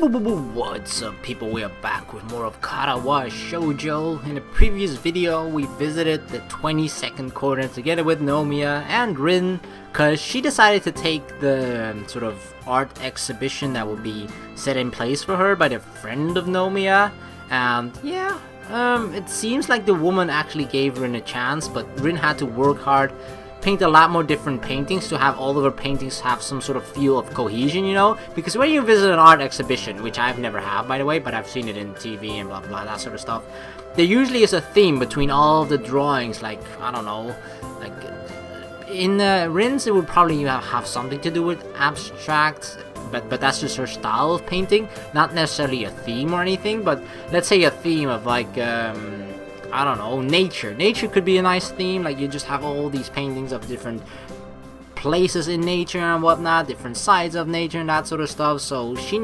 What's up, people? We are back with more of Katawa Shoujo. In the previous video, we visited the 22nd corner together with Nomiya and Rin, because she decided to take the sort of art exhibition that would be set in place for her by the friend of Nomiya. And yeah, it seems like the woman actually gave Rin a chance, but Rin had to work hard, paint a lot more different paintings to have all of her paintings have some sort of feel of cohesion, you know? Because when you visit an art exhibition, which I've never have, by the way, but I've seen it in TV and blah blah, that sort of stuff, there usually is a theme between all of the drawings, like, I don't know, like, in Rin's it would probably have something to do with abstract, but that's just her style of painting, not necessarily a theme or anything, but let's say a theme of like, I don't know, nature. Nature could be a nice theme, like you just have all these paintings of different places in nature and whatnot, different sides of nature and that sort of stuff. So she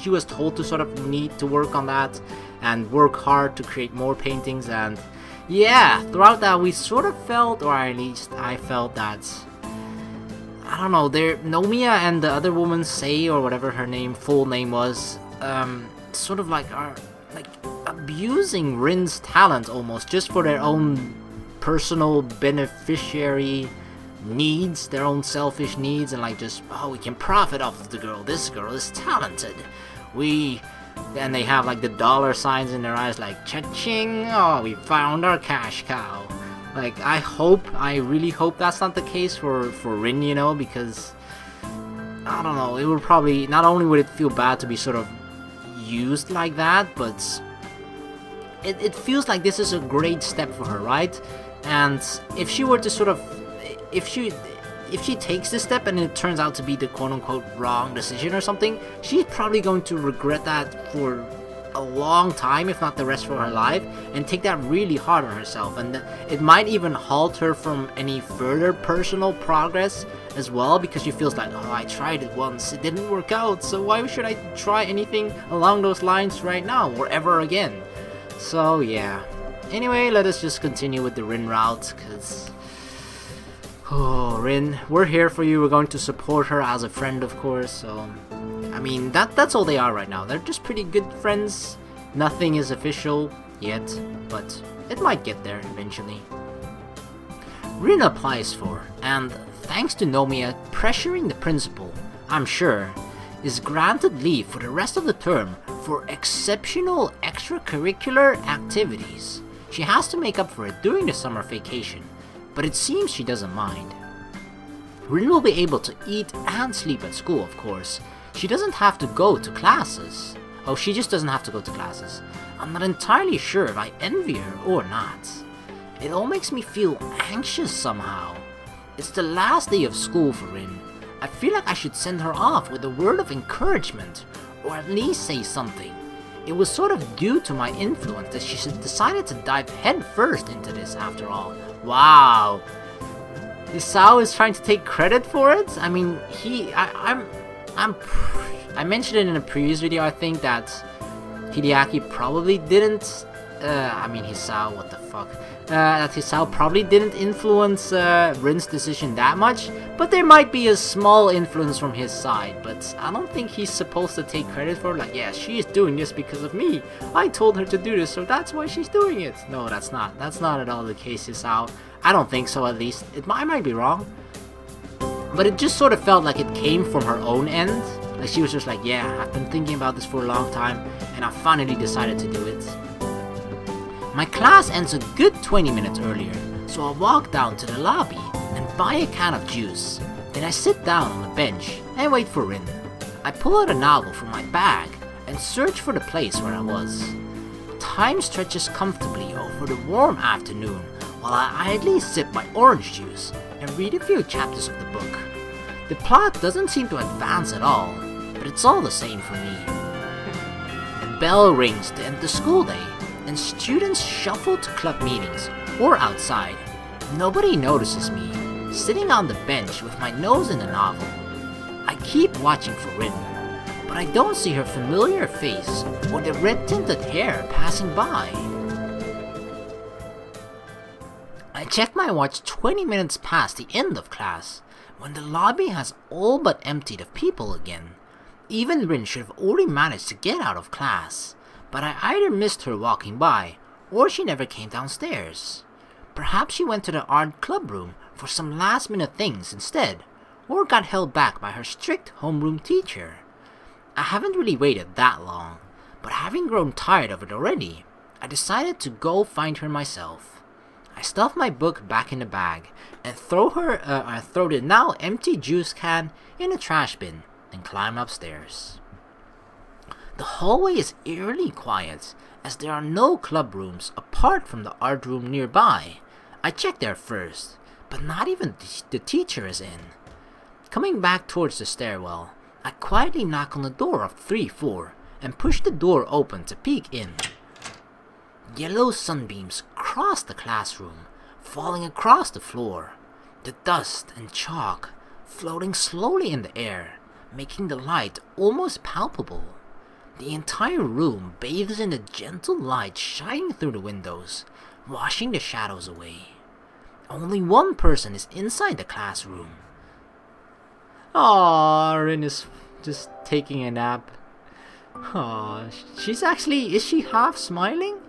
was told to sort of need to work on that and work hard to create more paintings. And yeah, throughout that we sort of felt, or at least I felt that, I don't know, Nomiya and the other woman, Sei, or whatever her full name was, sort of like are like abusing Rin's talent almost, just for their own personal beneficiary needs, their own selfish needs, and like just, oh, we can profit off of the girl, this girl is talented, and they have like the dollar signs in their eyes, like cha-ching, oh, we found our cash cow. Like, I really hope that's not the case for Rin, you know, because I don't know, it would probably, not only would it feel bad to be sort of used like that, but it feels like this is a great step for her, right? And if she were to sort of, if she takes this step and it turns out to be the quote-unquote wrong decision or something, she's probably going to regret that for a long time, if not the rest of her life, and take that really hard on herself, and it might even halt her from any further personal progress as well, because she feels like, oh, I tried it once, it didn't work out, so why should I try anything along those lines right now or ever again? So yeah, anyway, let us just continue with the Rin route, because oh, Rin, we're here for you, we're going to support her as a friend, of course. So I mean, that's all they are right now. They're just pretty good friends. Nothing is official yet, but it might get there eventually. Rin applies for, and thanks to Nomiya pressuring the principal, I'm sure, is granted leave for the rest of the term for exceptional extracurricular activities. She has to make up for it during the summer vacation, but it seems she doesn't mind. Rin will be able to eat and sleep at school, of course. She doesn't have to go to classes. Oh, she just doesn't have to go to classes. I'm not entirely sure if I envy her or not. It all makes me feel anxious somehow. It's the last day of school for Rin. I feel like I should send her off with a word of encouragement, or at least say something. It was sort of due to my influence that she decided to dive headfirst into this after all. Wow. Hisao is trying to take credit for it? I mean, I mentioned it in a previous video, I think, that Hideaki probably didn't, Hisao, what the fuck, that Hisao probably didn't influence Rin's decision that much, but there might be a small influence from his side, but I don't think he's supposed to take credit for, like, yeah, she is doing this because of me, I told her to do this, so that's why she's doing it. No, that's not at all the case, Hisao. I don't think so, at least. I might be wrong. But it just sort of felt like it came from her own end. Like she was just like, yeah, I've been thinking about this for a long time, and I finally decided to do it. My class ends a good 20 minutes earlier, so I walk down to the lobby and buy a can of juice. Then I sit down on the bench and wait for Rin. I pull out a novel from my bag and search for the place where I was. Time stretches comfortably over the warm afternoon while I idly sip my orange juice and read a few chapters of the book. The plot doesn't seem to advance at all, but it's all the same for me. A bell rings to end the school day, and students shuffle to club meetings or outside. Nobody notices me, sitting on the bench with my nose in the novel. I keep watching for Rin, but I don't see her familiar face or the red-tinted hair passing by. I check my watch 20 minutes past the end of class, when the lobby has all but emptied of people again. Even Rin should have already managed to get out of class, but I either missed her walking by, or she never came downstairs. Perhaps she went to the art club room for some last-minute things instead, or got held back by her strict homeroom teacher. I haven't really waited that long, but having grown tired of it already, I decided to go find her myself. I stuffed my book back in the bag and throw the now empty juice can in a trash bin and climb upstairs. The hallway is eerily quiet as there are no club rooms apart from the art room nearby. I check there first, but not even the teacher is in. Coming back towards the stairwell, I quietly knock on the door of 3-4 and push the door open to peek in. Yellow sunbeams cross the classroom, falling across the floor, the dust and chalk floating slowly in the air, making the light almost palpable. The entire room bathes in the gentle light shining through the windows, washing the shadows away. Only one person is inside the classroom. Aww, Rin is just taking a nap. Aww, is she half smiling?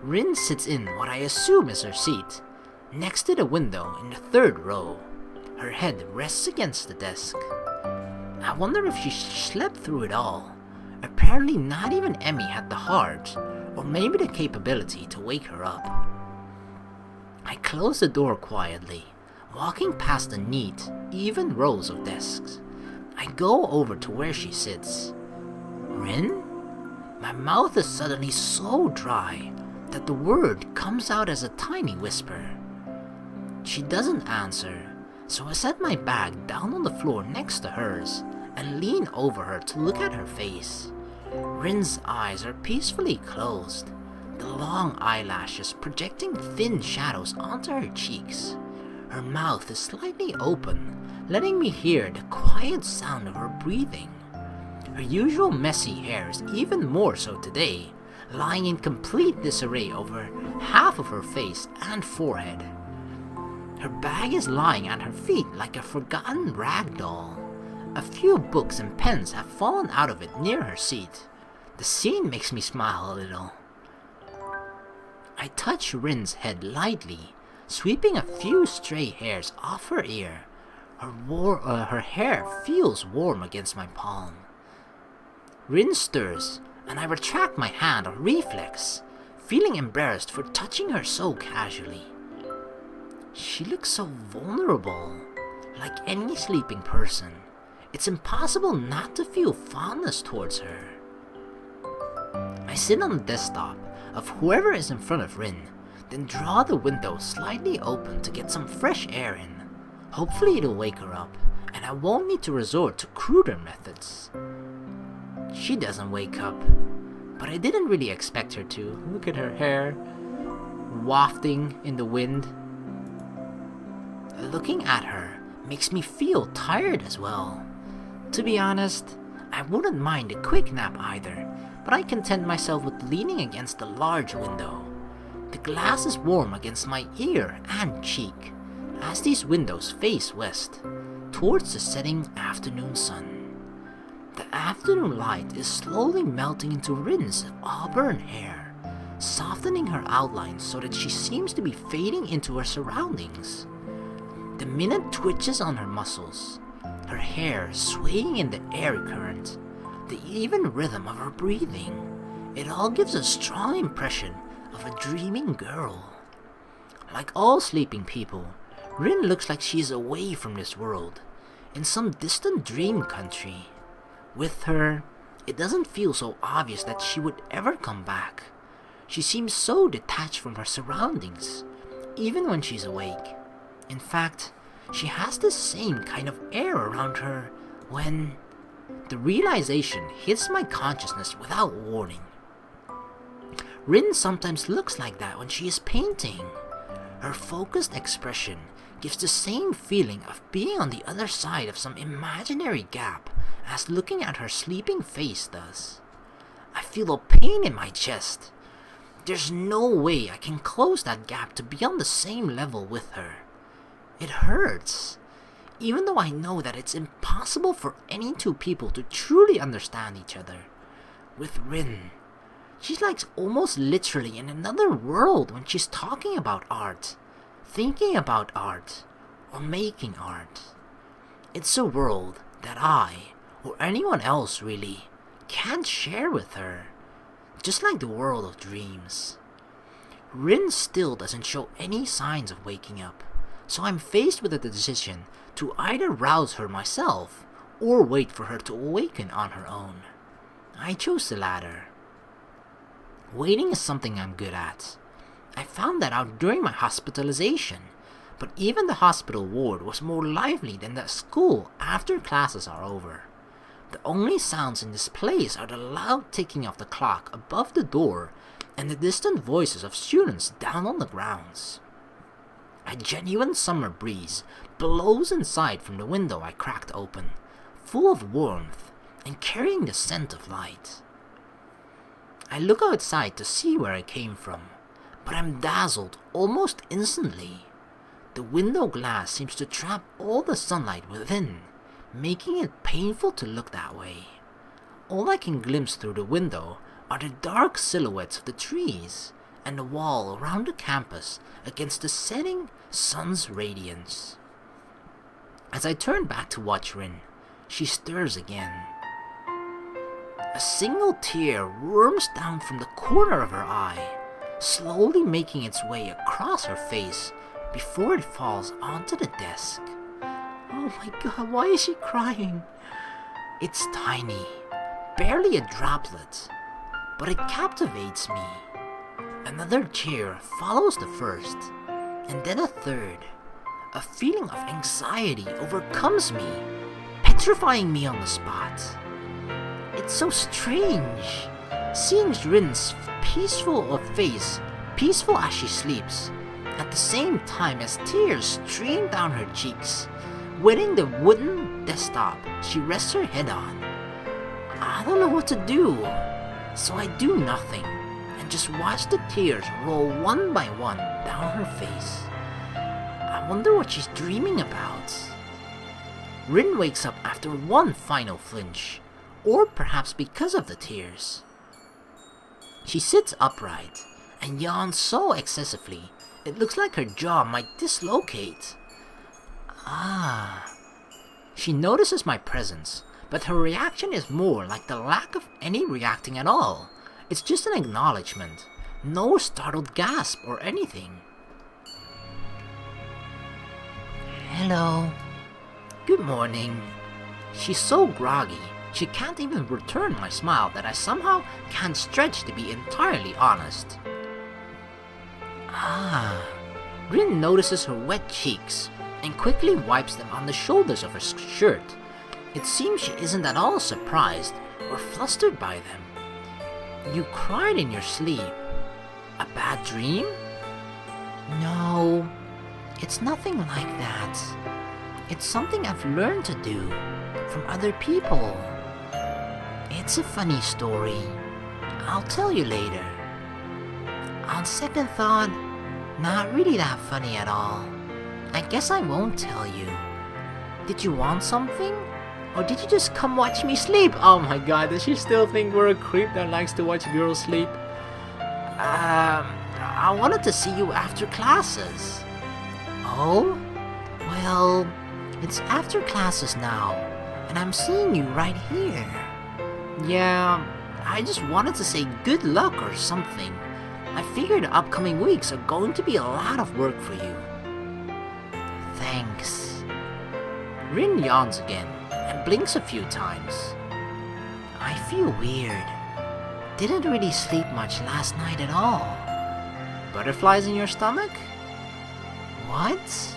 Rin sits in what I assume is her seat, next to the window in the third row. Her head rests against the desk. I wonder if she slept through it all. Apparently not even Emmy had the heart, or maybe the capability to wake her up. I close the door quietly, walking past the neat, even rows of desks. I go over to where she sits. Rin? My mouth is suddenly so dry that the word comes out as a tiny whisper. She doesn't answer, so I set my bag down on the floor next to hers and lean over her to look at her face. Rin's eyes are peacefully closed, the long eyelashes projecting thin shadows onto her cheeks. Her mouth is slightly open, letting me hear the quiet sound of her breathing. Her usual messy hair is even more so today, lying in complete disarray over half of her face and forehead. Her bag is lying at her feet like a forgotten rag doll. A few books and pens have fallen out of it near her seat. The scene makes me smile a little. I touch Rin's head lightly, sweeping a few stray hairs off her ear. Her hair feels warm against my palm. Rin stirs, and I retract my hand on reflex, feeling embarrassed for touching her so casually. She looks so vulnerable, like any sleeping person. It's impossible not to feel fondness towards her. I sit on the desktop of whoever is in front of Rin, then draw the window slightly open to get some fresh air in. Hopefully it'll wake her up, and I won't need to resort to cruder methods. She doesn't wake up, but I didn't really expect her to. Look at her hair, wafting in the wind. Looking at her makes me feel tired as well. To be honest, I wouldn't mind a quick nap either, but I content myself with leaning against the large window. The glass is warm against my ear and cheek, as these windows face west, towards the setting afternoon sun. The afternoon light is slowly melting into Rin's auburn hair, softening her outline so that she seems to be fading into her surroundings. The minute twitches on her muscles, her hair swaying in the air current, the even rhythm of her breathing. It all gives a strong impression of a dreaming girl. Like all sleeping people, Rin looks like she is away from this world, in some distant dream country. With her, it doesn't feel so obvious that she would ever come back. She seems so detached from her surroundings, even when she's awake. In fact, she has the same kind of air around her when the realization hits my consciousness without warning. Rin sometimes looks like that when she is painting. Her focused expression gives the same feeling of being on the other side of some imaginary gap as looking at her sleeping face does. I feel a pain in my chest. There's no way I can close that gap to be on the same level with her. It hurts. even though I know that it's impossible for any two people to truly understand each other. With Rin, she's like almost literally in another world when she's talking about art, thinking about art, or making art. It's a world that I, or anyone else really, can't share with her, just like the world of dreams. Rin still doesn't show any signs of waking up, so I'm faced with a decision to either rouse her myself or wait for her to awaken on her own. I chose the latter. Waiting is something I'm good at. I found that out during my hospitalization, but even the hospital ward was more lively than the school after classes are over. The only sounds in this place are the loud ticking of the clock above the door and the distant voices of students down on the grounds. A genuine summer breeze blows inside from the window I cracked open, full of warmth and carrying the scent of light. I look outside to see where I came from, but I'm dazzled almost instantly. The window glass seems to trap all the sunlight within, making it painful to look that way. All I can glimpse through the window are the dark silhouettes of the trees and the wall around the campus against the setting sun's radiance. As I turn back to watch Rin, she stirs again. A single tear worms down from the corner of her eye, slowly making its way across her face before it falls onto the desk. Oh my god, why is she crying? It's tiny, barely a droplet, but it captivates me. Another tear follows the first, and then a third. A feeling of anxiety overcomes me, petrifying me on the spot. It's so strange, seeing Rin's peaceful as she sleeps, at the same time as tears stream down her cheeks, wetting the wooden desktop she rests her head on. I don't know what to do, so I do nothing and just watch the tears roll one by one down her face. I wonder what she's dreaming about. Rin wakes up after one final flinch, or perhaps because of the tears. She sits upright and yawns so excessively it looks like her jaw might dislocate. She notices my presence, but her reaction is more like the lack of any reacting at all. It's just an acknowledgement, no startled gasp or anything. Hello. Good morning. She's so groggy, she can't even return my smile that I somehow can't stretch to be entirely honest. Rin notices her wet cheeks and quickly wipes them on the shoulders of her shirt. It seems she isn't at all surprised or flustered by them. You cried in your sleep. A bad dream? No, it's nothing like that. It's something I've learned to do from other people. It's a funny story. I'll tell you later. On second thought, not really that funny at all. I guess I won't tell you. Did you want something? Or did you just come watch me sleep? Oh my god, does she still think we're a creep that likes to watch girls sleep? I wanted to see you after classes. Oh? Well, it's after classes now, and I'm seeing you right here. Yeah, I just wanted to say good luck or something. I figure the upcoming weeks are going to be a lot of work for you. Thanks. Rin yawns again and blinks a few times. I feel weird. Didn't really sleep much last night at all. Butterflies in your stomach? What?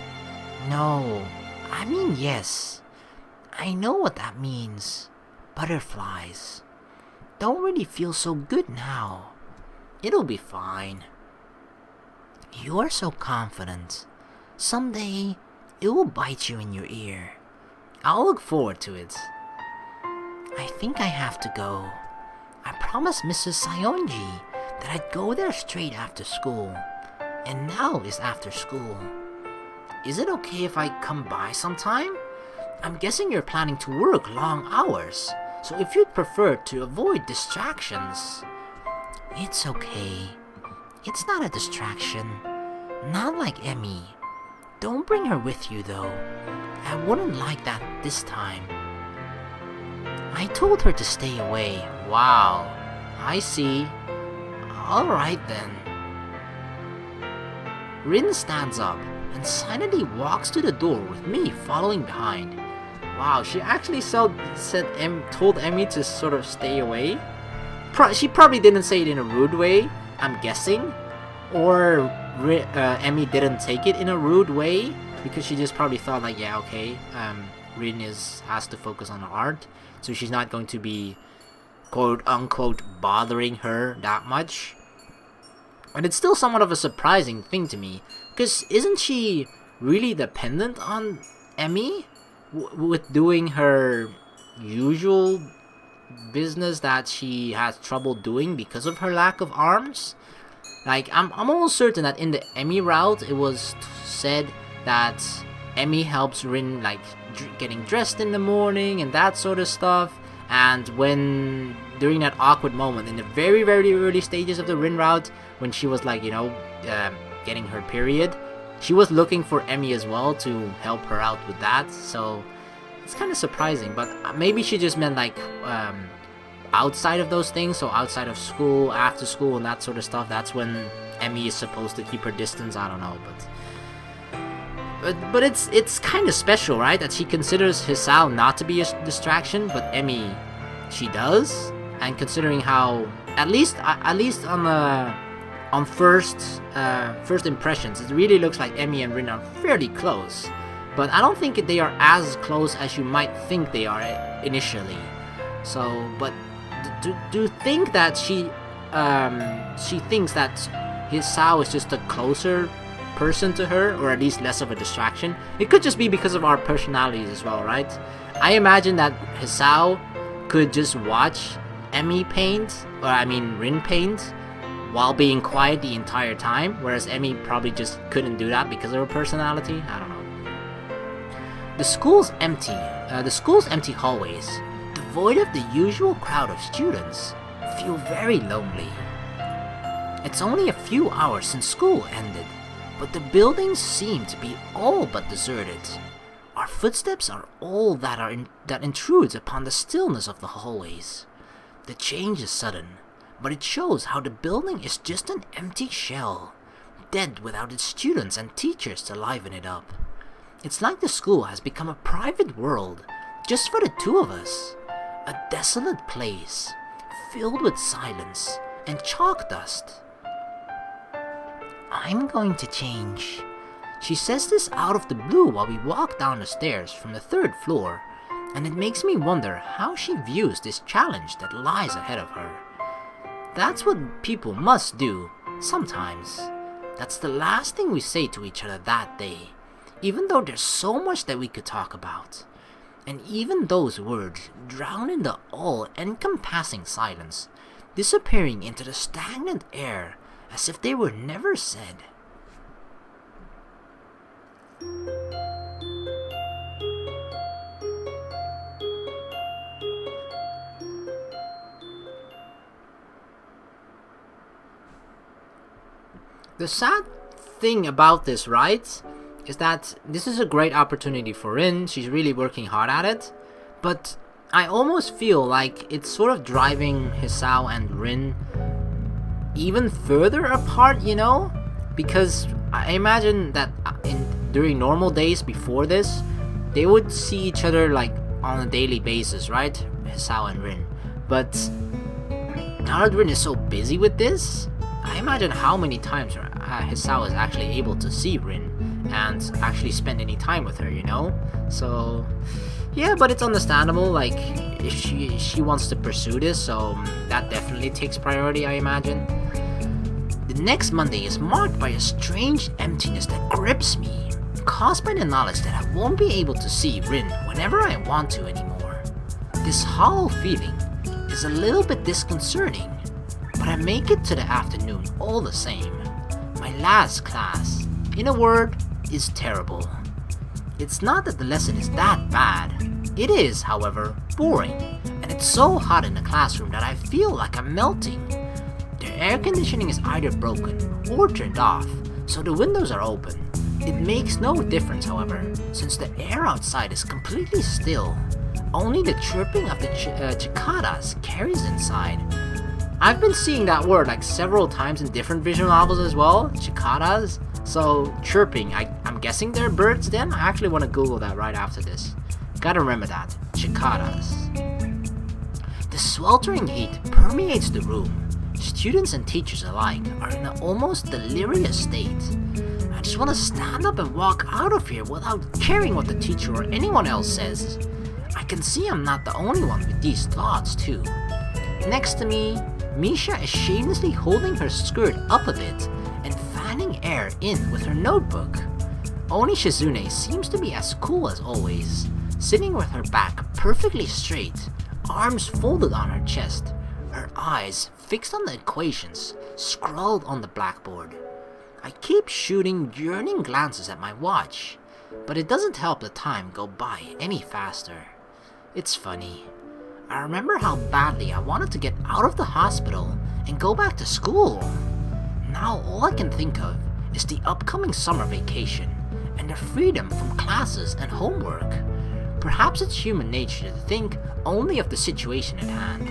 No, I mean yes. I know what that means. Butterflies. Don't really feel so good now. It'll be fine. You are so confident. Someday, it will bite you in your ear. I'll look forward to it. I think I have to go. I promised Mrs. Sayonji that I'd go there straight after school. And now is after school. Is it okay if I come by sometime? I'm guessing you're planning to work long hours, so if you'd prefer to avoid distractions... It's okay. It's not a distraction. Not like Emmy. Don't bring her with you though. I wouldn't like that this time. I told her to stay away. Wow. I see. Alright then. Rin stands up and silently walks to the door with me following behind. Wow, she actually told Emmy to sort of stay away. She probably didn't say it in a rude way, I'm guessing. Or Emmy didn't take it in a rude way because she just probably thought like, yeah, okay, Rin has to focus on her art, so she's not going to be quote unquote bothering her that much. But it's still somewhat of a surprising thing to me, because isn't she really dependent on Emmy with doing her usual business that she has trouble doing because of her lack of arms? Like, I'm almost certain that in the Emmy route, it was said that Emmy helps Rin, like, getting dressed in the morning and that sort of stuff. And when, during that awkward moment, in the very, very early stages of the Rin route, when she was, like, you know, getting her period, she was looking for Emmy as well to help her out with that. So, it's kind of surprising. But maybe she just meant, like, outside of those things, so outside of school, after school, and that sort of stuff, that's when Emmy is supposed to keep her distance. I don't know, but it's kind of special, right? That she considers Hisao not to be a distraction, but Emmy, she does. And considering how, at least on first impressions, it really looks like Emmy and Rin are fairly close. But I don't think they are as close as you might think they are initially. So, but do think that she thinks that Hisao is just a closer person to her, or at least less of a distraction. It could just be because of our personalities as well, right? I imagine that Hisao could just watch Emmy paint, or I mean Rin paint, while being quiet the entire time, whereas Emmy probably just couldn't do that because of her personality. I don't know. The school's empty. The school's empty hallways, devoid of the usual crowd of students, feel very lonely. It's only a few hours since school ended, but the buildings seem to be all but deserted. Our footsteps are all that intrudes upon the stillness of the hallways. The change is sudden, but it shows how the building is just an empty shell, dead without its students and teachers to liven it up. It's like the school has become a private world, just for the two of us. A desolate place, filled with silence and chalk dust. I'm going to change. She says this out of the blue while we walk down the stairs from the 3rd floor, and it makes me wonder how she views this challenge that lies ahead of her. That's what people must do, sometimes. That's the last thing we say to each other that day, even though there's so much that we could talk about. And even those words drown in the all-encompassing silence, disappearing into the stagnant air as if they were never said. The sad thing about this, right, is that this is a great opportunity for Rin. She's really working hard at it, but I almost feel like it's sort of driving Hisao and Rin even further apart, you know? Because I imagine that during normal days before this, they would see each other like on a daily basis, right? Hisao and Rin. But now that Rin is so busy with this, I imagine how many times Hisao is actually able to see Rin and actually spend any time with her, you know? So yeah, but it's understandable, like, if she wants to pursue this, so that definitely takes priority, I imagine. The next Monday is marked by a strange emptiness that grips me, caused by the knowledge that I won't be able to see Rin whenever I want to anymore. This hollow feeling is a little bit disconcerting, but I make it to the afternoon all the same. My last class, in a word, is terrible. It's not that the lesson is that bad. It is, however, boring, and it's so hot in the classroom that I feel like I'm melting. The air conditioning is either broken or turned off, so the windows are open. It makes no difference, however, since the air outside is completely still. Only the chirping of the cicadas carries inside. I've been seeing that word like several times in different visual novels as well, cicadas. So chirping, I'm guessing they're birds then? I actually want to Google that right after this. Gotta remember that, cicadas. The sweltering heat permeates the room. Students and teachers alike are in an almost delirious state. I just want to stand up and walk out of here without caring what the teacher or anyone else says. I can see I'm not the only one with these thoughts too. Next to me, Misha is shamelessly holding her skirt up a bit and fanning air in with her notebook. Oni Shizune seems to be as cool as always, sitting with her back perfectly straight, arms folded on her chest, her eyes fixed on the equations scrawled on the blackboard. I keep shooting yearning glances at my watch, but it doesn't help the time go by any faster. It's funny. I remember how badly I wanted to get out of the hospital and go back to school. Now all I can think of is the upcoming summer vacation and the freedom from classes and homework. Perhaps it's human nature to think only of the situation at hand.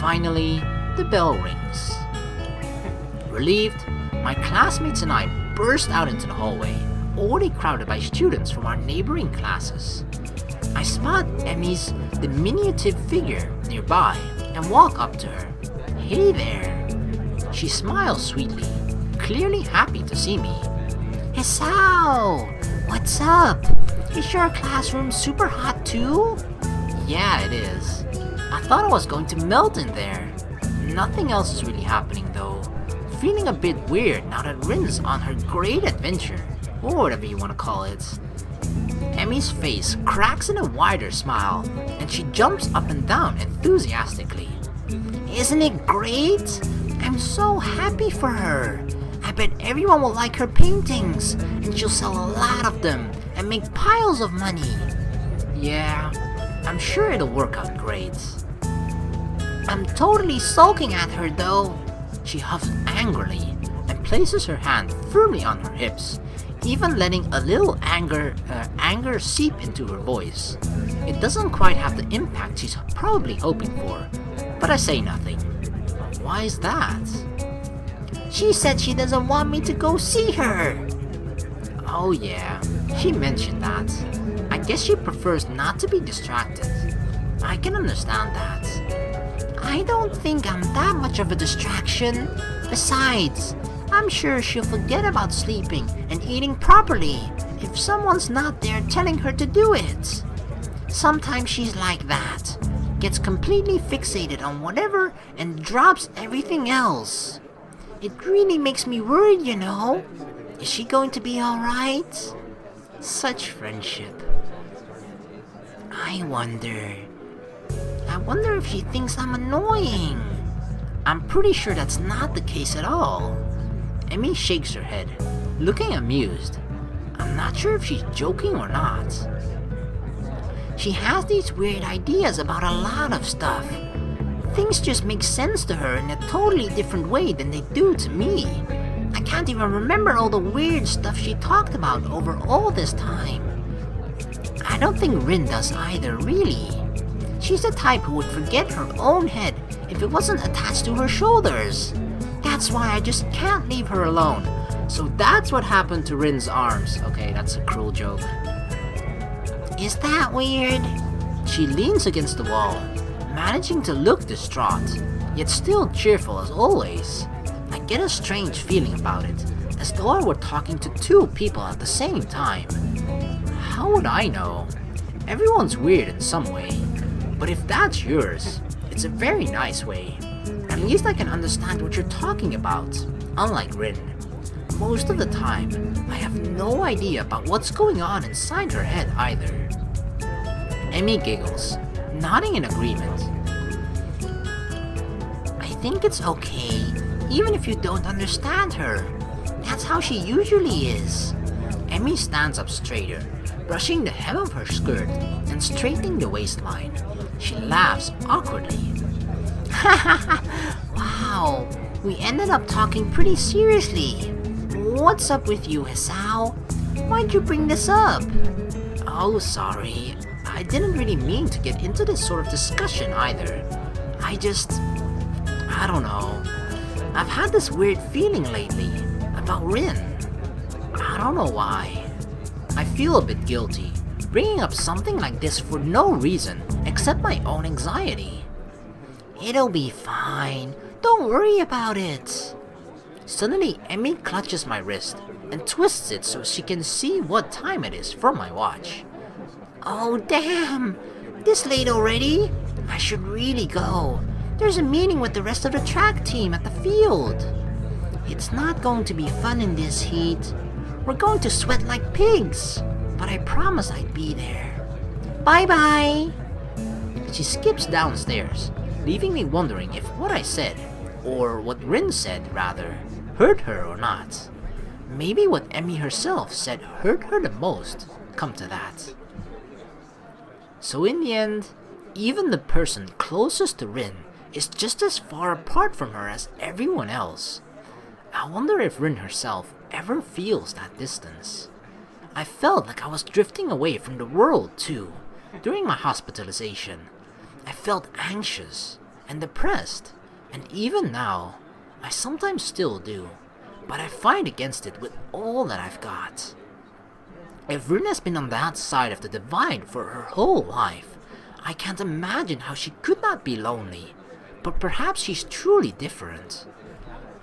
Finally, the bell rings. Relieved, my classmates and I burst out into the hallway, already crowded by students from our neighboring classes. I spot Emi's diminutive figure nearby and walk up to her. Hey there. She smiles sweetly, clearly happy to see me. Hisao! What's up? Is your classroom super hot too? Yeah, it is. I thought I was going to melt in there. Nothing else is really happening though. Feeling a bit weird now that Rin's on her great adventure, or whatever you want to call it. Emi's face cracks in a wider smile, and she jumps up and down enthusiastically. Isn't it great? I'm so happy for her. I bet everyone will like her paintings, and she'll sell a lot of them and make piles of money. Yeah, I'm sure it'll work out great. I'm totally sulking at her though. She huffs angrily and places her hand firmly on her hips, even letting a little anger seep into her voice. It doesn't quite have the impact she's probably hoping for, but I say nothing. Why is that? She said she doesn't want me to go see her. Oh yeah, she mentioned that. I guess she prefers not to be distracted. I can understand that. I don't think I'm that much of a distraction. Besides, I'm sure she'll forget about sleeping and eating properly if someone's not there telling her to do it. Sometimes she's like that, gets completely fixated on whatever and drops everything else. It really makes me worried, you know. Is she going to be alright? Such friendship. I wonder if she thinks I'm annoying. I'm pretty sure that's not the case at all. Emi shakes her head, looking amused. I'm not sure if she's joking or not. She has these weird ideas about a lot of stuff. Things just make sense to her in a totally different way than they do to me. I can't even remember all the weird stuff she talked about over all this time. I don't think Rin does either, really. She's the type who would forget her own head if it wasn't attached to her shoulders. That's why I just can't leave her alone. So that's what happened to Rin's arms. Okay, that's a cruel joke. Is that weird? She leans against the wall, managing to look distraught, yet still cheerful as always. I get a strange feeling about it, as though I were talking to two people at the same time. How would I know? Everyone's weird in some way, but if that's yours, it's a very nice way. At least I can understand what you're talking about, unlike Rin. Most of the time, I have no idea about what's going on inside her head either. Emi giggles, nodding in agreement. I think it's okay, even if you don't understand her. That's how she usually is. Emi stands up straighter, brushing the hem of her skirt and straightening the waistline. She laughs awkwardly. Wow, we ended up talking pretty seriously. What's up with you, Hisao? Why'd you bring this up? Oh, sorry. I didn't really mean to get into this sort of discussion either. I don't know. I've had this weird feeling lately about Rin. I don't know why. I feel a bit guilty bringing up something like this for no reason except my own anxiety. It'll be fine. Don't worry about it. Suddenly, Emmy clutches my wrist and twists it so she can see what time it is from my watch. Oh damn! This late already? I should really go. There's a meeting with the rest of the track team at the field. It's not going to be fun in this heat. We're going to sweat like pigs, but I promise I'd be there. Bye-bye! She skips downstairs, leaving me wondering if what I said, or what Rin said rather, hurt her or not. Maybe what Emmy herself said hurt her the most, come to that. So in the end, even the person closest to Rin is just as far apart from her as everyone else. I wonder if Rin herself ever feels that distance. I felt like I was drifting away from the world too, during my hospitalization. I felt anxious and depressed, and even now, I sometimes still do, but I fight against it with all that I've got. If Rin has been on that side of the divide for her whole life, I can't imagine how she could not be lonely, but perhaps she's truly different.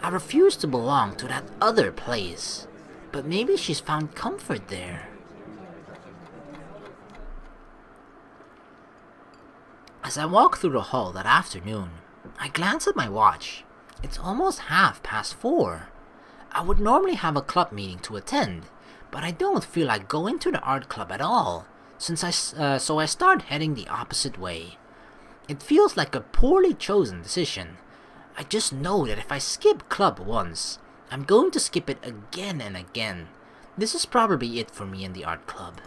I refuse to belong to that other place, but maybe she's found comfort there. As I walk through the hall that afternoon, I glance at my watch. It's almost 4:30. I would normally have a club meeting to attend, but I don't feel like going to the art club at all, so I start heading the opposite way. It feels like a poorly chosen decision. I just know that if I skip club once, I'm going to skip it again and again. This is probably it for me in the art club.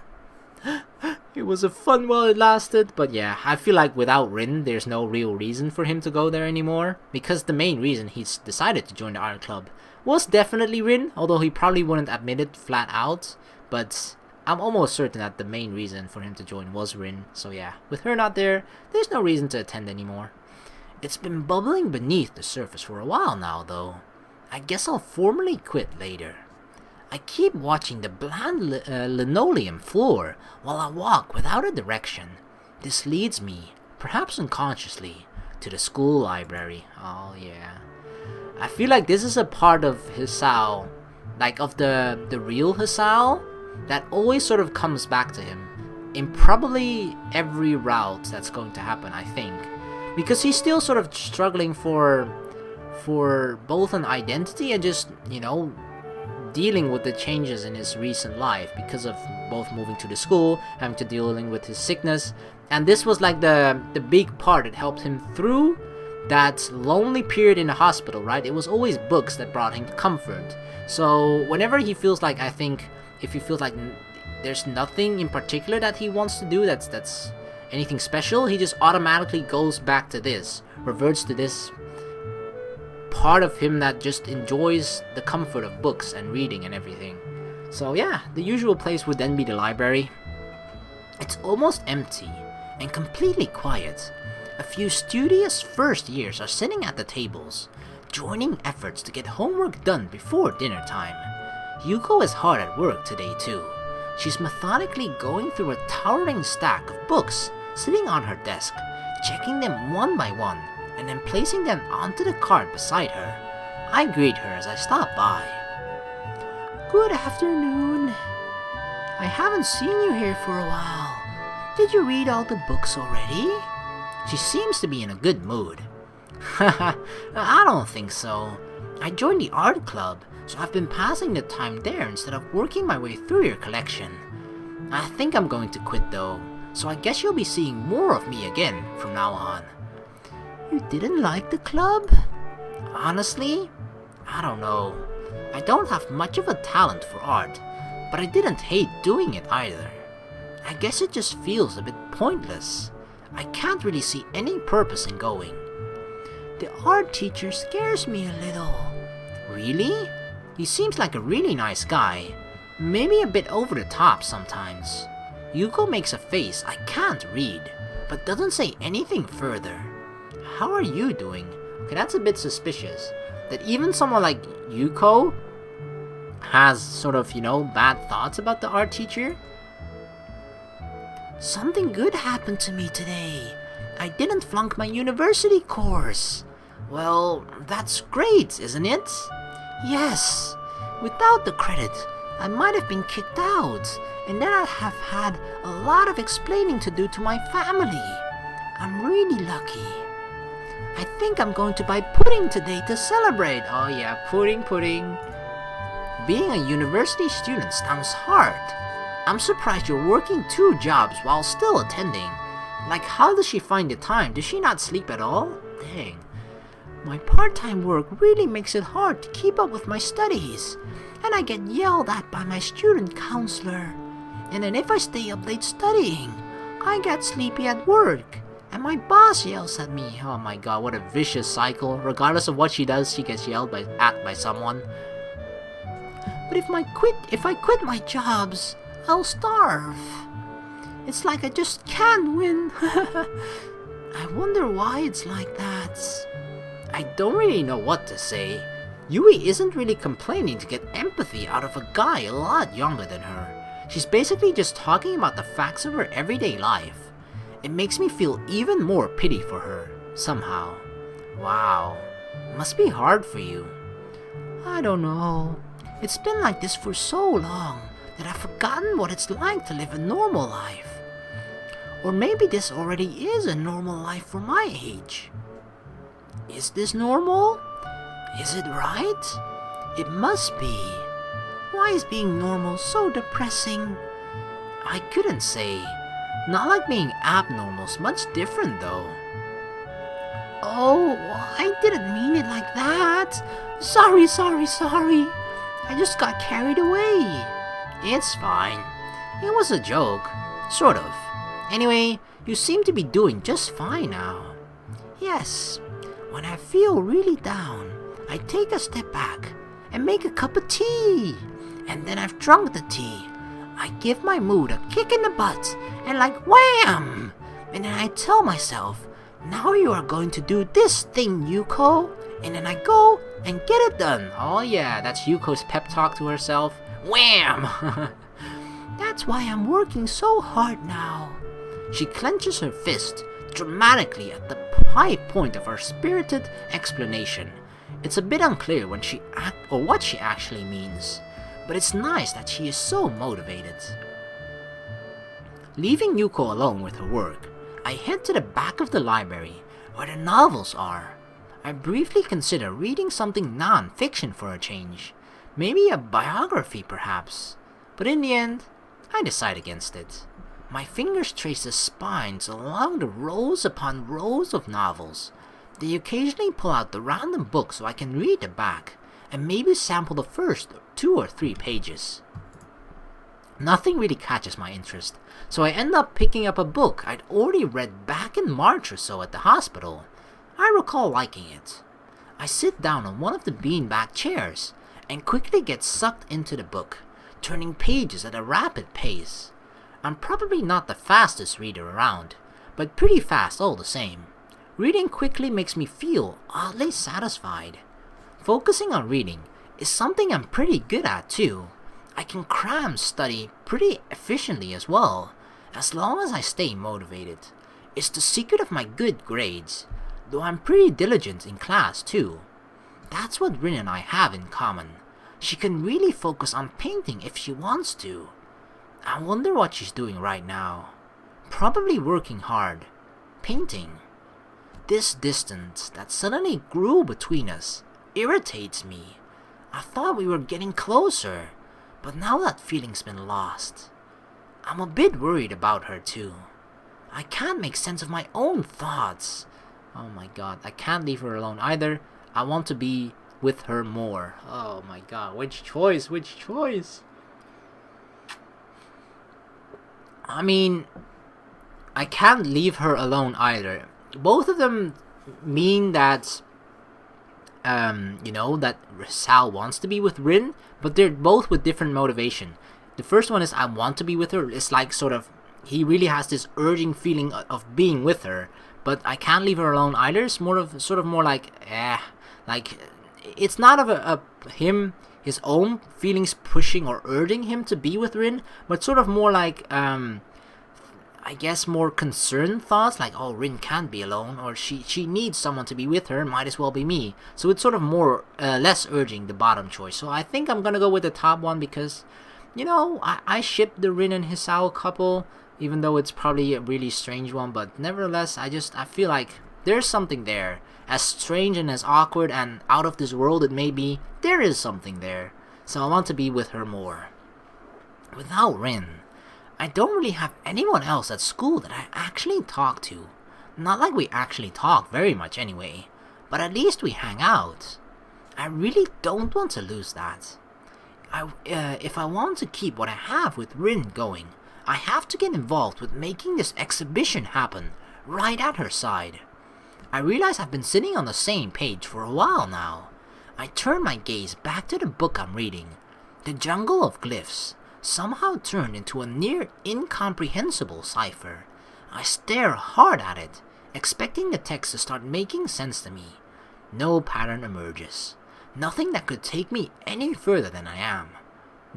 It was a fun while it lasted, but yeah, I feel like without Rin, there's no real reason for him to go there anymore, because the main reason he's decided to join the art club was definitely Rin, although he probably wouldn't admit it flat out, but I'm almost certain that the main reason for him to join was Rin, so yeah, with her not there, there's no reason to attend anymore. It's been bubbling beneath the surface for a while now, though. I guess I'll formally quit later. I keep watching the bland linoleum floor while I walk without a direction. This leads me, perhaps unconsciously, to the school library. Oh yeah. I feel like this is a part of Hisao, like of the real Hisao, that always sort of comes back to him in probably every route that's going to happen, I think. Because he's still sort of struggling for both an identity and just, you know, dealing with the changes in his recent life because of both moving to the school, having to dealing with his sickness, and this was like the big part that helped him through that lonely period in the hospital, right? It was always books that brought him comfort. So whenever he feels like, I think, if he feels like there's nothing in particular that he wants to do that's anything special, he just automatically goes back to this, reverts to this part of him that just enjoys the comfort of books and reading and everything. So yeah, the usual place would then be the library. It's almost empty and completely quiet. A few studious first years are sitting at the tables, joining efforts to get homework done before dinner time. Yuko is hard at work today too. She's methodically going through a towering stack of books sitting on her desk, checking them one by one, and then placing them onto the cart beside her. I greet her as I stop by. Good afternoon. I haven't seen you here for a while. Did you read all the books already? She seems to be in a good mood. Haha, I don't think so. I joined the art club, so I've been passing the time there instead of working my way through your collection. I think I'm going to quit though, so I guess you'll be seeing more of me again from now on. You didn't like the club? Honestly, I don't know. I don't have much of a talent for art, but I didn't hate doing it either. I guess it just feels a bit pointless. I can't really see any purpose in going. The art teacher scares me a little. Really? He seems like a really nice guy. Maybe a bit over the top sometimes. Yuko makes a face I can't read, but doesn't say anything further. How are you doing? Okay, that's a bit suspicious. That even someone like Yuko has sort of, bad thoughts about the art teacher. Something good happened to me today. I didn't flunk my university course. Well, that's great, isn't it? Yes. Without the credit, I might have been kicked out, and then I'd have had a lot of explaining to do to my family. I'm really lucky. I think I'm going to buy pudding today to celebrate. Oh yeah, pudding. Being a university student sounds hard. I'm surprised you're working 2 jobs while still attending. Like, how does she find the time? Does she not sleep at all? Dang. My part-time work really makes it hard to keep up with my studies. And I get yelled at by my student counselor. And then if I stay up late studying, I get sleepy at work. And my boss yells at me. Oh my god, what a vicious cycle. Regardless of what she does, she gets yelled at by someone. But if I quit my jobs, I'll starve. It's like I just can't win. I wonder why it's like that. I don't really know what to say. Yui isn't really complaining to get empathy out of a guy a lot younger than her. She's basically just talking about the facts of her everyday life. It makes me feel even more pity for her, somehow. Wow, must be hard for you. I don't know. It's been like this for so long that I've forgotten what it's like to live a normal life. Or maybe this already is a normal life for my age. Is this normal? Is it right? It must be. Why is being normal so depressing? I couldn't say. Not like being abnormal's much different though. Oh, I didn't mean it like that. Sorry. I just got carried away. It's fine. It was a joke. Sort of. Anyway, you seem to be doing just fine now. Yes. When I feel really down, I take a step back and make a cup of tea. And then I've drunk the tea. I give my mood a kick in the butt and like wham! And then I tell myself, now you are going to do this thing, Yuko. And then I go and get it done. Oh yeah, that's Yuko's pep talk to herself. Wham! That's why I'm working so hard now. She clenches her fist dramatically at the high point of her spirited explanation. It's a bit unclear what she actually means, but it's nice that she is so motivated. Leaving Yuko alone with her work, I head to the back of the library where the novels are. I briefly consider reading something non-fiction for a change, maybe a biography perhaps, but in the end, I decide against it. My fingers trace the spines along the rows upon rows of novels. They occasionally pull out the random book so I can read the back, and maybe sample the first 2 or 3 pages. Nothing really catches my interest, so I end up picking up a book I'd already read back in March or so at the hospital. I recall liking it. I sit down on one of the beanbag chairs, and quickly get sucked into the book, turning pages at a rapid pace. I'm probably not the fastest reader around, but pretty fast all the same. Reading quickly makes me feel oddly satisfied. Focusing on reading is something I'm pretty good at too. I can cram study pretty efficiently as well, as long as I stay motivated. It's the secret of my good grades, though I'm pretty diligent in class too. That's what Rin and I have in common. She can really focus on painting if she wants to. I wonder what she's doing right now. Probably working hard. Painting. This distance that suddenly grew between us irritates me. I thought we were getting closer, but now that feeling's been lost. I'm a bit worried about her too. I can't make sense of my own thoughts. Oh my god, I can't leave her alone either. I want to be with her more. Oh my god, which choice? I mean, I can't leave her alone either. Both of them mean that, you know, that Hisao wants to be with Rin, but they're both with different motivation. The first one is I want to be with her. It's like sort of, he really has this urging feeling of being with her, but I can't leave her alone either. It's more of, sort of more like, like, it's not of him, his own feelings pushing or urging him to be with Rin, but sort of more like, I guess more concerned thoughts, like, oh, Rin can't be alone, or she needs someone to be with her, might as well be me. So it's sort of more, less urging, the bottom choice. So I think I'm gonna go with the top one because, you know, I ship the Rin and Hisao couple, even though it's probably a really strange one, but nevertheless, I feel like there's something there. As strange and as awkward and out of this world it may be, there is something there. So I want to be with her more. Without Rin, I don't really have anyone else at school that I actually talk to. Not like we actually talk very much anyway, but at least we hang out. I really don't want to lose that. If I want to keep what I have with Rin going, I have to get involved with making this exhibition happen, right at her side. I realize I've been sitting on the same page for a while now. I turn my gaze back to the book I'm reading. The jungle of glyphs somehow turned into a near incomprehensible cipher. I stare hard at it, expecting the text to start making sense to me. No pattern emerges. Nothing that could take me any further than I am.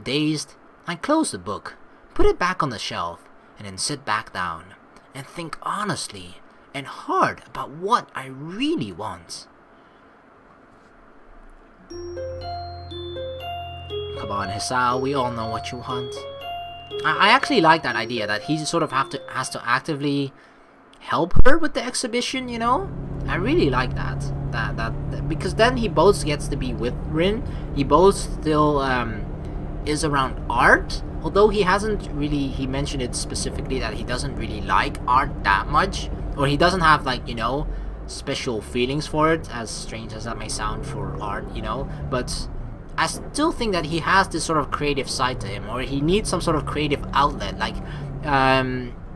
Dazed, I close the book, put it back on the shelf, and then sit back down and think honestly and hard about what I really want. Come on, Hisao, we all know what you want. I actually like that idea that he sort of has to actively help her with the exhibition, you know? I really like that. That because then he both gets to be with Rin. He both still is around art, although he hasn't really, he mentioned it specifically that he doesn't really like art that much, or he doesn't have, like, you know, special feelings for it, as strange as that may sound for art, you know, but I still think that he has this sort of creative side to him, or he needs some sort of creative outlet. Like,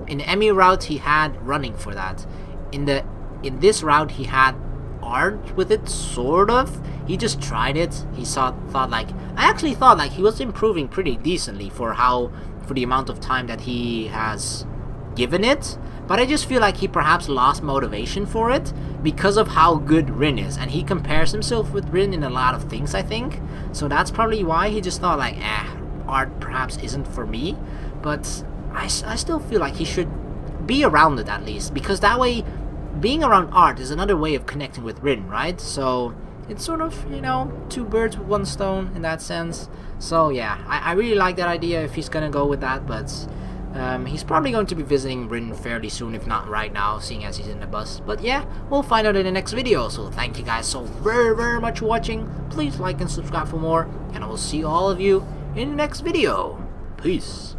in the Emmy route, he had running for that. In this route, he had art with it, sort of. He just tried it. He thought like, I actually thought like he was improving pretty decently for the amount of time that he has given it. But I just feel like he perhaps lost motivation for it because of how good Rin is, and he compares himself with Rin in a lot of things, I think. So that's probably why he just thought like, art perhaps isn't for me. But I still feel like he should be around it at least, because that way, being around art is another way of connecting with Rin, right? So it's sort of, you know, two birds with one stone in that sense. So yeah, I really like that idea if he's gonna go with that, but he's probably going to be visiting Rin fairly soon, if not right now, seeing as he's in the bus. But yeah, we'll find out in the next video. So thank you guys so very much for watching. Please like and subscribe for more, and I will see all of you in the next video. Peace.